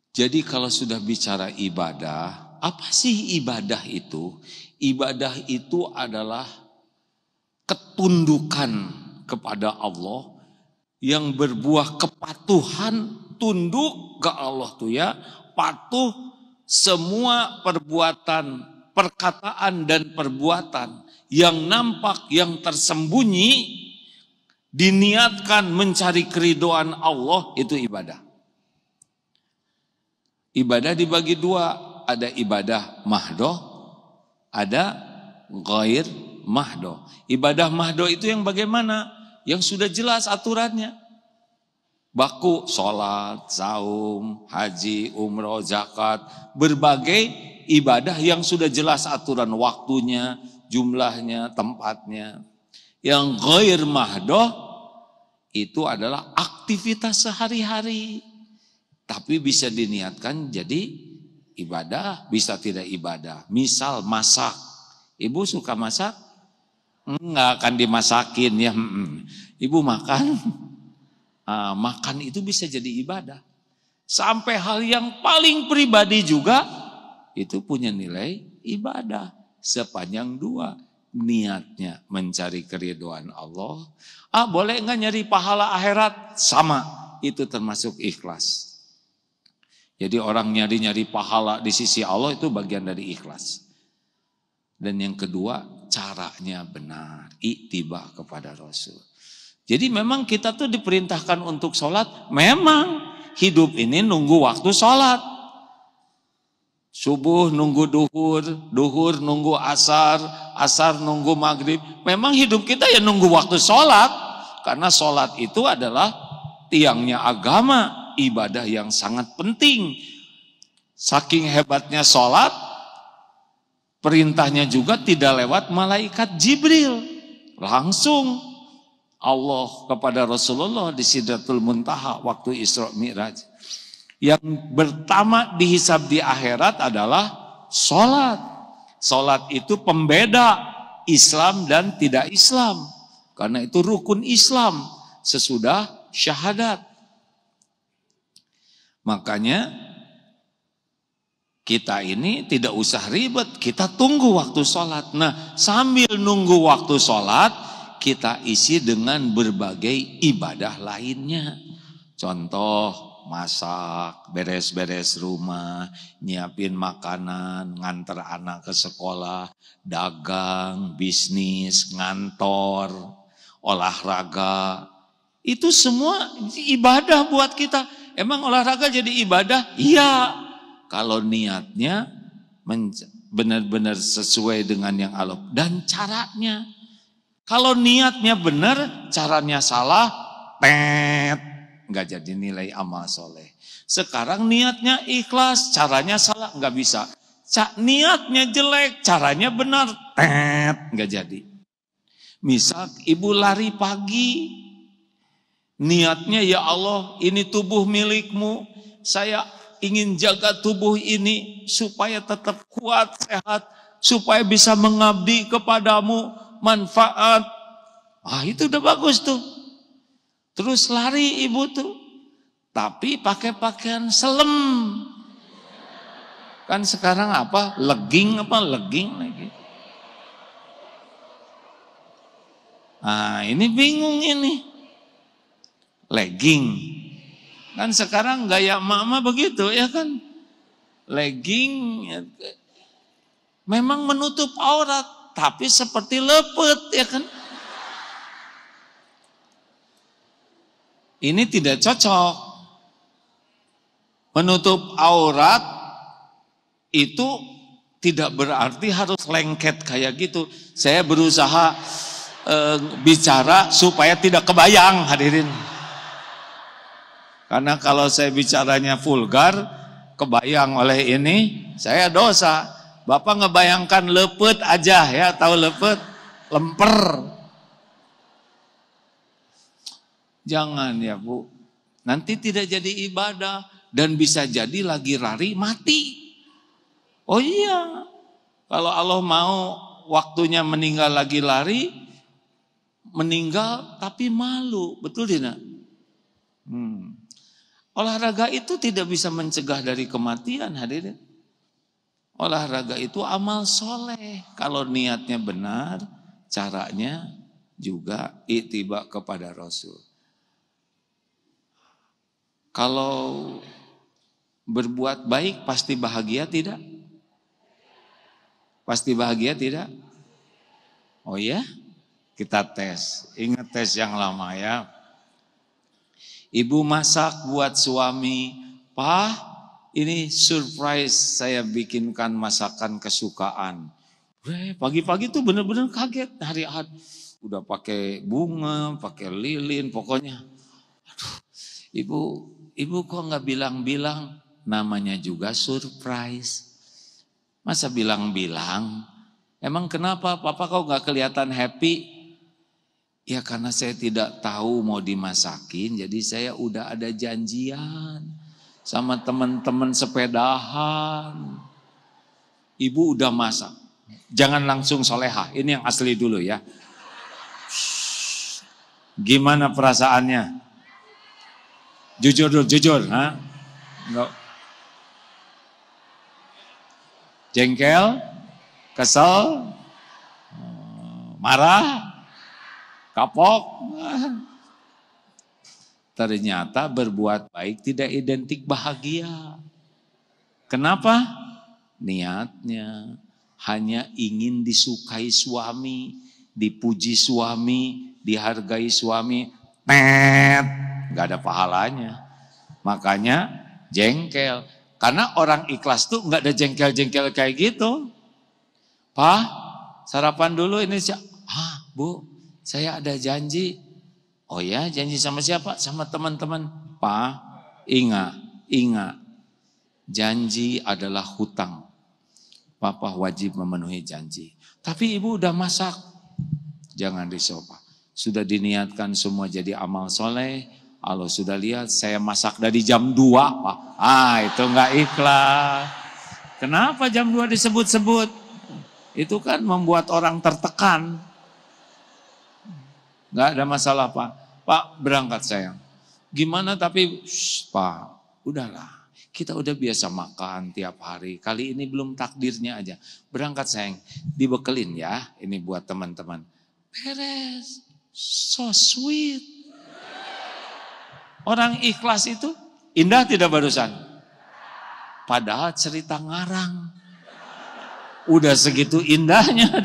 Jadi kalau sudah bicara ibadah, apa sih ibadah itu? Ibadah itu adalah ketundukan kepada Allah yang berbuah kepatuhan, tunduk ke Allah tuh ya, patuh semua perbuatan, perkataan dan perbuatan yang nampak, yang tersembunyi, diniatkan mencari keridhaan Allah, itu ibadah. Ibadah dibagi dua, ada ibadah mahdoh, ada ghair mahdoh. Ibadah mahdoh itu yang bagaimana? Yang sudah jelas aturannya. Baku, sholat, saum, haji, umroh, zakat, berbagai ibadah yang sudah jelas aturan waktunya, jumlahnya, tempatnya. Yang ghair mahdoh itu adalah aktivitas sehari-hari. Tapi bisa diniatkan jadi ibadah, bisa tidak ibadah. Misal masak. Ibu suka masak? Enggak akan dimasakin ya. Ibu makan. Makan itu bisa jadi ibadah. Sampai hal yang paling pribadi juga itu punya nilai ibadah. Sepanjang dua, niatnya mencari keridhaan Allah. Boleh enggak nyari pahala akhirat? Sama, itu termasuk ikhlas. Jadi orang nyari-nyari pahala di sisi Allah itu bagian dari ikhlas. Dan yang kedua, caranya benar, ittiba kepada Rasul. Jadi memang kita tuh diperintahkan untuk sholat, memang hidup ini nunggu waktu sholat. Subuh nunggu duhur, duhur nunggu asar, asar nunggu maghrib. Memang hidup kita ya nunggu waktu sholat. Karena sholat itu adalah tiangnya agama, ibadah yang sangat penting. Saking hebatnya sholat, perintahnya juga tidak lewat malaikat Jibril. Langsung Allah kepada Rasulullah di Sidratul Muntaha waktu Isra Mi'raj. Yang pertama dihisab di akhirat adalah sholat. Sholat itu pembeda Islam dan tidak Islam. Karena itu rukun Islam sesudah syahadat. Makanya kita ini tidak usah ribet, kita tunggu waktu sholat. Nah, sambil nunggu waktu sholat, kita isi dengan berbagai ibadah lainnya. Contoh, masak, beres-beres rumah, nyiapin makanan, nganter anak ke sekolah, dagang, bisnis, ngantor, olahraga. Itu semua ibadah buat kita. Emang olahraga jadi ibadah? Iya. Kalau niatnya benar-benar sesuai dengan yang Allah. Dan caranya. Kalau niatnya benar, caranya salah, nggak jadi nilai amal soleh. Sekarang niatnya ikhlas, caranya salah, nggak bisa. Niatnya jelek, caranya benar, nggak jadi. Misal ibu lari pagi, niatnya ya Allah, ini tubuh milikmu, saya ingin jaga tubuh ini supaya tetap kuat, sehat, supaya bisa mengabdi kepadamu, manfaat. Itu udah bagus tuh. Terus lari ibu tuh, tapi pakai pakaian selem. Kan sekarang apa? Legging lagi. Ini bingung ini. Legging. Kan sekarang gaya mama begitu ya kan. Legging memang menutup aurat, tapi seperti lepet ya kan. Ini tidak cocok. Menutup aurat itu tidak berarti harus lengket kayak gitu. Saya berusaha bicara supaya tidak kebayang, hadirin. Karena kalau saya bicaranya vulgar, kebayang oleh ini, saya dosa. Bapak ngebayangkan lepet aja ya, tahu lepet? Lemper. Jangan ya Bu, nanti tidak jadi ibadah. Dan bisa jadi lagi lari mati. Oh iya, kalau Allah mau waktunya meninggal lagi lari, meninggal tapi malu, betul tidak? Olahraga itu tidak bisa mencegah dari kematian, hadirin. Olahraga itu amal soleh. Kalau niatnya benar, caranya juga ittiba kepada Rasul. Kalau berbuat baik pasti bahagia tidak? Pasti bahagia tidak? Oh ya? Kita tes. Ingat tes yang lama ya. Ibu masak buat suami, "Pak, ini surprise saya bikinkan masakan kesukaan." Pagi-pagi tuh bener-bener kaget hari Ahad. Udah pakai bunga, pakai lilin, pokoknya. Aduh, ibu kok nggak bilang-bilang? Namanya juga surprise. Masa bilang-bilang? Emang kenapa? Papa kok nggak kelihatan happy? Ya karena saya tidak tahu mau dimasakin, jadi saya udah ada janjian sama teman-teman sepedahan. Ibu udah masak, jangan langsung solehah, ini yang asli dulu ya. Gimana perasaannya? Jujur dulu, jujur. Ha? Enggak. Jengkel, kesel, marah, kapok. Ternyata berbuat baik tidak identik bahagia. Kenapa? Niatnya hanya ingin disukai suami, dipuji suami, dihargai suami. Gak ada pahalanya. Makanya jengkel. Karena orang ikhlas tuh gak ada jengkel-jengkel kayak gitu. Pak, sarapan dulu ini. Bu, saya ada janji. Oh ya, janji sama siapa? Sama teman-teman. Pak, ingat. Janji adalah hutang. Papa wajib memenuhi janji. Tapi ibu udah masak. Jangan risau, Pak. Sudah diniatkan semua jadi amal soleh. Allah sudah lihat saya masak dari jam 2, Pak. Itu enggak ikhlas. Kenapa jam 2 disebut-sebut? Itu kan membuat orang tertekan. Nggak ada masalah, Pak. Pak, berangkat sayang. Gimana tapi, Pak, udahlah. Kita udah biasa makan tiap hari. Kali ini belum takdirnya aja. Berangkat sayang. Dibekelin ya. Ini buat teman-teman. Beres. So sweet. Orang ikhlas itu indah tidak barusan? Padahal cerita ngarang. Udah segitu indahnya.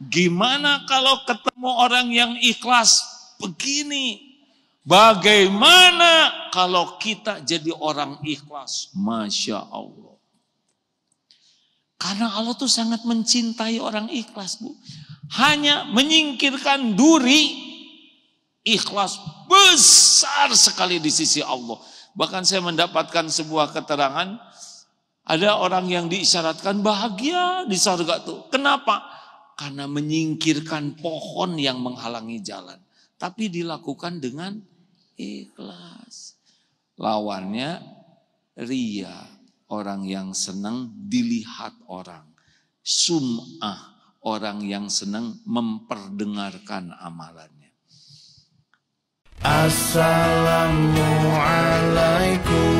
Gimana kalau ketemu orang yang ikhlas begini? Bagaimana kalau kita jadi orang ikhlas? Masya Allah. Karena Allah tuh sangat mencintai orang ikhlas, Bu. Hanya menyingkirkan duri, ikhlas besar sekali di sisi Allah. Bahkan saya mendapatkan sebuah keterangan, ada orang yang diisyaratkan bahagia di surga tuh. Kenapa? Karena menyingkirkan pohon yang menghalangi jalan. Tapi dilakukan dengan ikhlas. Lawannya ria. Orang yang senang dilihat orang. Sum'ah. Orang yang senang memperdengarkan amalannya. Assalamualaikum.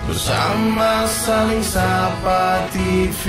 Bersama Saling Sapa TV.